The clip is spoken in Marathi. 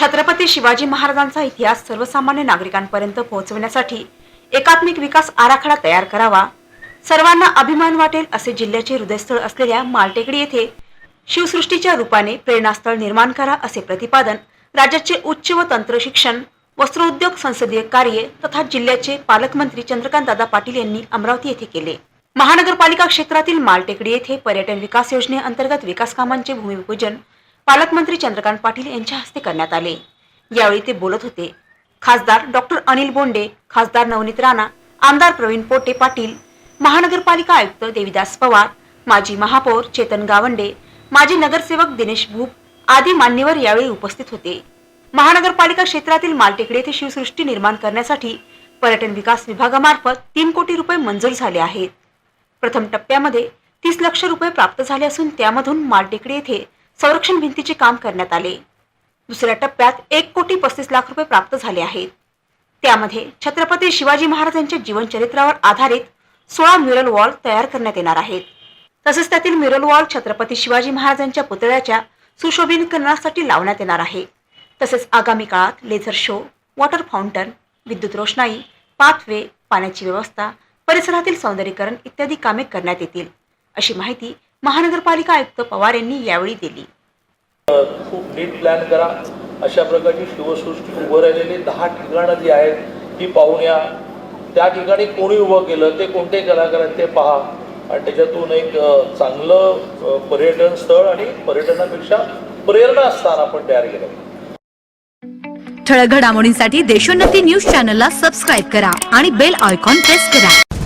छत्रपती शिवाजी महाराजांचा इतिहास सर्वसामान्य नागरिकांपर्यंत पोहोचवण्यासाठी एकात्मिक विकास आराखडा तयार करावा, सर्वांना अभिमान वाटेल असे जिल्ह्याचे हृदयस्थळ असलेल्या मालटेकडी येथे शिवसृष्टीच्या रूपाने प्रेरणास्थळ निर्माण करा असे प्रतिपादन राज्याचे उच्च व तंत्र शिक्षण, वस्त्रोद्योग, संसदीय कार्य तथा जिल्ह्याचे पालकमंत्री चंद्रकांतदादा पाटील यांनी अमरावती येथे केले। महानगरपालिका क्षेत्रातील मालटेकडी येथे पर्यटन विकास योजनेअंतर्गत विकास कामांचे भूमिपूजन पालकमंत्री चंद्रकांत पाटील यांच्या हस्ते करण्यात आले। यावेळी ते बोलत होते। खासदार डॉक्टर अनिल बोंडे, खासदार नवनीत राणा, आमदार प्रवीण पोटे पाटील, महानगरपालिका आयुक्त देविदास पवार, माजी महापौर चेतन गावंडे, माजी नगरसेवक दिनेश भूप आदी मान्यवर यावेळी उपस्थित होते। महानगरपालिका क्षेत्रातील मालटेकडी येथे शिवसृष्टी निर्माण करण्यासाठी पर्यटन विकास विभागामार्फत 3 कोटी रुपये मंजूर झाले आहेत। प्रथम टप्प्यामध्ये 30 लाख रुपये प्राप्त झाले असून त्यामधून मालटेकडी येथे संरक्षण भिंतीचे काम करण्यात आले। दुसऱ्या टप्प्यात 1 कोटी 35 लाख रुपये प्राप्त झाले आहेत। त्यामध्ये छत्रपती शिवाजी महाराजांच्या जीवनचरित्रावर आधारित 16 म्युरल वॉल तयार करण्यात येणार आहेत। तसेच त्यातील म्युरल वॉल छत्रपती शिवाजी महाराजांच्या पुतळ्याच्या सुशोभीकरणासाठी लावण्यात येणार आहे। तसेच आगामी काळात लेझर शो, वॉटर फाउंटन, विद्युत रोषणाई, पाथवे, पाण्याची व्यवस्था, परिसरातील सौंदर्यीकरण इत्यादी कामे करण्यात येतील, अशी माहिती महानगरपालिका आयुक्त पवार यांनी यावेळी दिली। खूप नीट प्लॅन करा। अशा प्रकारची शिवसृष्टी उभं राहिलेली 10 ठिकाणं जी आहेत ती पाहून या। त्या ठिकाणी कोणी उभं केलं, ते कोणते कलाकार आहेत ते पहा आणि त्याच्यातून एक चांगलं पर्यटन स्थळ आणि पर्यटनापेक्षा प्रेरणास्थान आपण तयार केलं। ठळक घडामोडींसाठी देशोन्नती न्यूज चॅनलला सबस्क्राईब करा आणि बेल आयकॉन प्रेस करा।